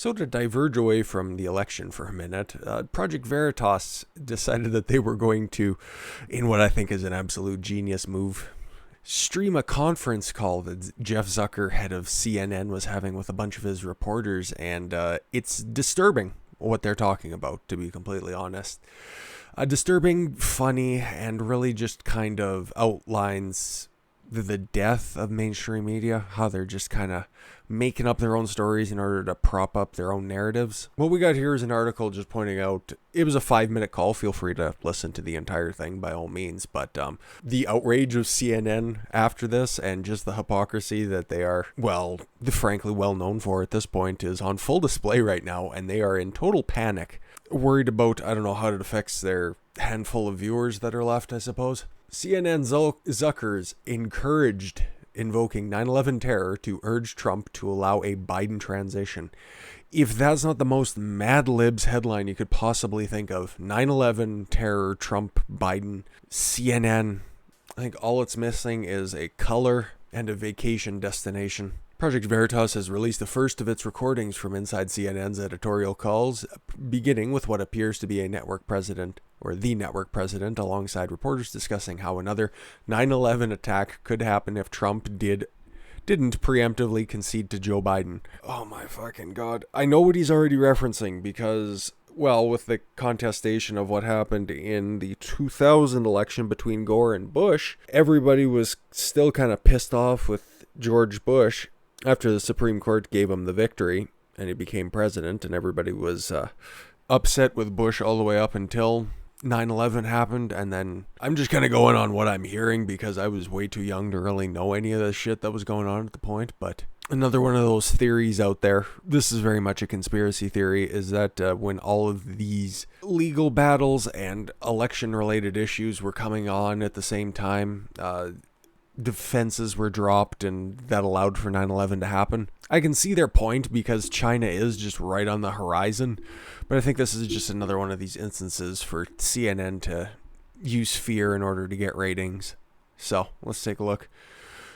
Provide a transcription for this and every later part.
So to diverge away from the election for a minute, Project Veritas decided that they were going to, in what I think is an absolute genius move, stream a conference call that Jeff Zucker, head of CNN, was having with a bunch of his reporters, and it's disturbing what they're talking about, to be completely honest. Disturbing, funny, and really just kind of outlines the death of mainstream media, how they're just kind of making up their own stories in order to prop up their own narratives. What we got here is an article just pointing out, it was a 5-minute call, feel free to listen to the entire thing by all means, but the outrage of CNN after this and just the hypocrisy that they are, well, frankly well known for at this point is on full display right now, and they are in total panic, worried about, I don't know how it affects their handful of viewers that are left, I suppose. CNN Zuckers encouraged invoking 9/11 terror to urge Trump to allow a Biden transition. If that's not the most Mad Libs headline you could possibly think of, 9/11 terror, Trump, Biden, CNN, I think all it's missing is a color and a vacation destination. Project Veritas has released the first of its recordings from inside CNN's editorial calls, beginning with what appears to be a network president, or the network president, alongside reporters discussing how another 9/11 attack could happen if Trump didn't preemptively concede to Joe Biden. Oh my fucking god. I know what he's already referencing because, well, with the contestation of what happened in the 2000 election between Gore and Bush, everybody was still kind of pissed off with George Bush after the Supreme Court gave him the victory and he became president, and everybody was upset with Bush all the way up until 9/11 happened. And then I'm just kind of going on what I'm hearing because I was way too young to really know any of the shit that was going on at the point. But another one of those theories out there, this is very much a conspiracy theory, is that when all of these legal battles and election related issues were coming on at the same time, defenses were dropped and that allowed for 9/11 to happen. I can see their point because China is just right on the horizon, but I think this is just another one of these instances for CNN to use fear in order to get ratings. So let's take a look.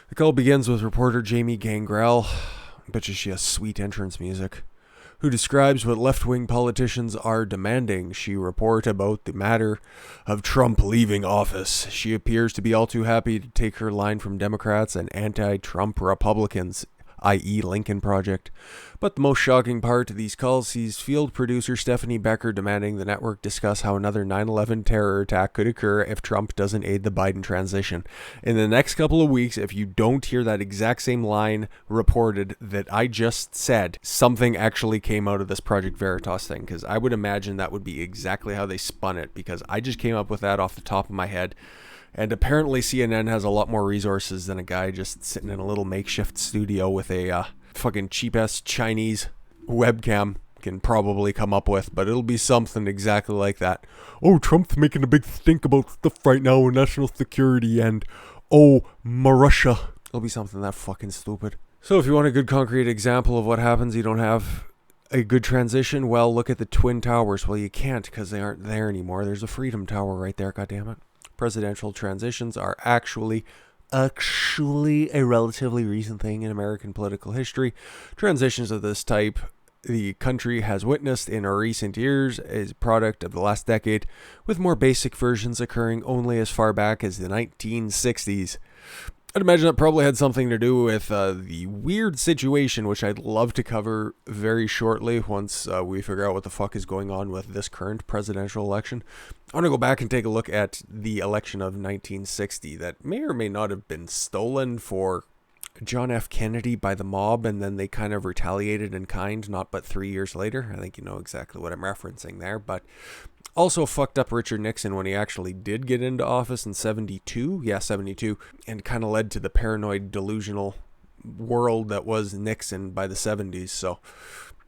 The call begins with reporter Jamie Gangrel, I bet you she has sweet entrance music, who describes what left-wing politicians are demanding she report about the matter of Trump leaving office. She appears to be all too happy to take her line from Democrats and anti-Trump Republicans, i.e. Lincoln Project. But the most shocking part of these calls sees field producer Stephanie Becker demanding the network discuss how another 9/11 terror attack could occur if Trump doesn't aid the Biden transition. In the next couple of weeks, if you don't hear that exact same line reported that I just said, something actually came out of this Project Veritas thing, because I would imagine that would be exactly how they spun it, because I just came up with that off the top of my head. And apparently CNN has a lot more resources than a guy just sitting in a little makeshift studio with a fucking cheap-ass Chinese webcam can probably come up with, but it'll be something exactly like that. Oh, Trump's making a big stink about stuff right now in national security, and oh, Marussia. It'll be something that fucking stupid. So if you want a good concrete example of what happens, you don't have a good transition, well, look at the Twin Towers. Well, you can't because they aren't there anymore. There's a Freedom Tower right there, goddammit. Presidential transitions are actually a relatively recent thing in American political history. Transitions of this type the country has witnessed in recent years is a product of the last decade, with more basic versions occurring only as far back as the 1960s. I'd imagine that probably had something to do with the weird situation, which I'd love to cover very shortly once we figure out what the fuck is going on with this current presidential election. I want to go back and take a look at the election of 1960 that may or may not have been stolen for John F. Kennedy by the mob, and then they kind of retaliated in kind, not but 3 years later. I think you know exactly what I'm referencing there, but also fucked up Richard Nixon when he actually did get into office in 72, and kind of led to the paranoid, delusional world that was Nixon by the 70s, so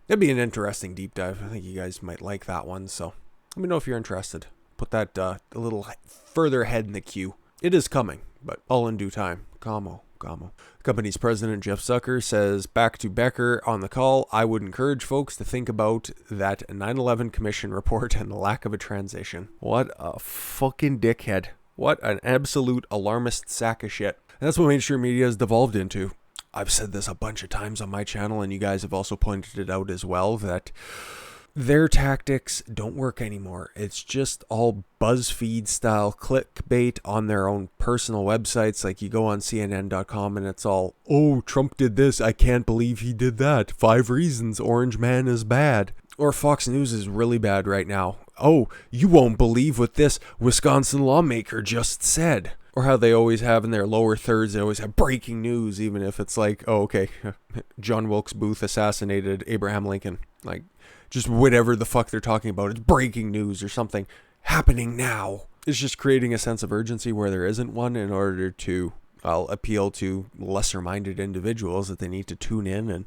that'd be an interesting deep dive. I think you guys might like that one, so let me know if you're interested. Put that a little further ahead in the queue. It is coming, but all in due time. Como. The company's president, Jeff Zucker, says back to Becker on the call, I would encourage folks to think about that 9/11 commission report and the lack of a transition. What a fucking dickhead. What an absolute alarmist sack of shit. And that's what mainstream media has devolved into. I've said this a bunch of times on my channel, and you guys have also pointed it out as well, that their tactics don't work anymore. It's just all BuzzFeed style clickbait on their own personal websites. Like you go on CNN.com and it's all, oh, Trump did this, I can't believe he did that, 5 reasons Orange Man is bad. Or Fox News is really bad right now. Oh, you won't believe what this Wisconsin lawmaker just said. Or how they always have in their lower thirds, they always have breaking news, even if it's like, oh, okay, John Wilkes Booth assassinated Abraham Lincoln. Like, just whatever the fuck they're talking about, it's breaking news or something happening now. It's just creating a sense of urgency where there isn't one, in order to appeal to lesser-minded individuals that they need to tune in and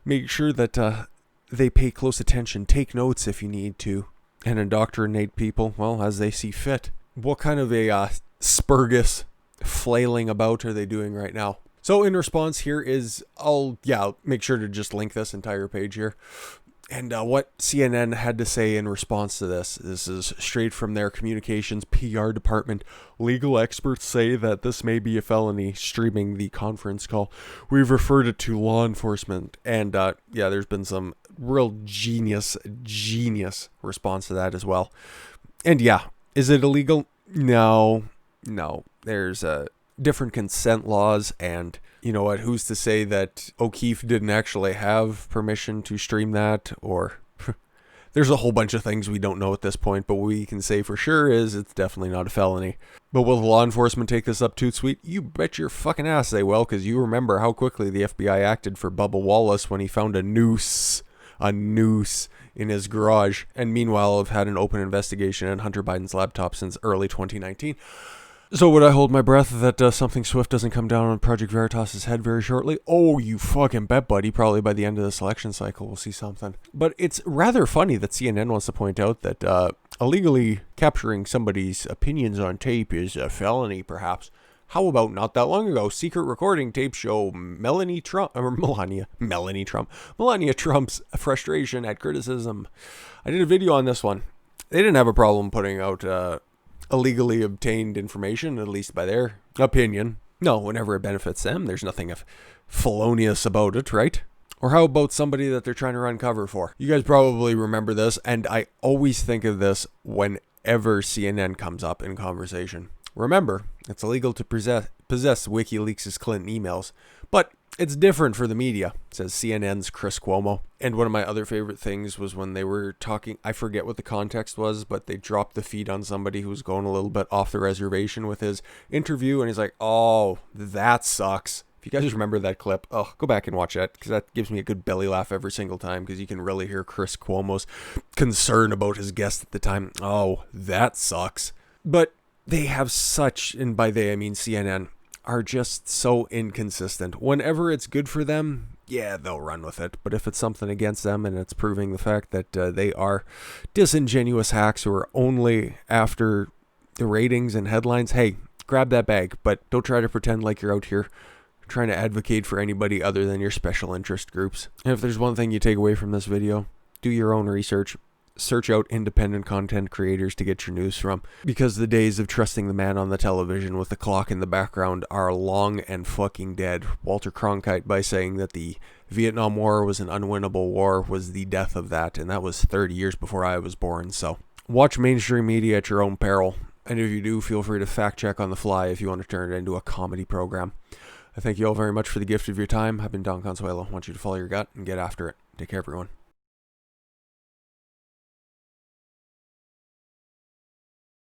make sure that they pay close attention, take notes if you need to, and indoctrinate people, well, as they see fit. What kind of a spurgus flailing about are they doing right now? So in response here is, I'll make sure to just link this entire page here. And what CNN had to say in response to this. This is straight from their communications PR department. Legal experts say that this may be a felony, streaming the conference call. We've referred it to law enforcement. And there's been some real genius response to that as well. And is it illegal? No. There's different consent laws, and you know what, who's to say that O'Keefe didn't actually have permission to stream that, or there's a whole bunch of things we don't know at this point, but what we can say for sure is it's definitely not a felony. But will the law enforcement take this up too sweet? You bet your fucking ass they will, because you remember how quickly the FBI acted for Bubba Wallace when he found a noose in his garage, and meanwhile have had an open investigation in Hunter Biden's laptop since early 2019. So would I hold my breath that something swift doesn't come down on Project Veritas' head very shortly? Oh, you fucking bet, buddy. Probably by the end of this election cycle, we'll see something. But it's rather funny that CNN wants to point out that illegally capturing somebody's opinions on tape is a felony, perhaps. How about not that long ago, secret recording tapes show Melania Trump's frustration at criticism. I did a video on this one. They didn't have a problem putting out illegally obtained information, at least by their opinion. No, whenever it benefits them, there's nothing felonious about it, right? Or how about somebody that they're trying to run cover for? You guys probably remember this, and I always think of this whenever CNN comes up in conversation. Remember, it's illegal to possess WikiLeaks' Clinton emails, but it's different for the media, says CNN's Chris Cuomo. And one of my other favorite things was when they were talking, I forget what the context was, but they dropped the feed on somebody who was going a little bit off the reservation with his interview, and he's like, oh, that sucks. If you guys remember that clip, go back and watch that, because that gives me a good belly laugh every single time, because you can really hear Chris Cuomo's concern about his guest at the time. Oh, that sucks. But they have such, and by they I mean CNN, are just so inconsistent. Whenever it's good for them, they'll run with it. But if it's something against them and it's proving the fact that they are disingenuous hacks who are only after the ratings and headlines, hey, grab that bag. But don't try to pretend like you're out here trying to advocate for anybody other than your special interest groups. And if there's one thing you take away from this video, do your own research. Search out independent content creators to get your news from, because the days of trusting the man on the television with the clock in the background are long and fucking dead. Walter Cronkite, by saying that the Vietnam War was an unwinnable war, was the death of that, and that was 30 years before I was born. So watch mainstream media at your own peril, and if you do, feel free to fact check on the fly if you want to turn it into a comedy program. I thank you all very much for the gift of your time. I've been Don Consuelo. I want you to follow your gut and get after it. Take care, everyone.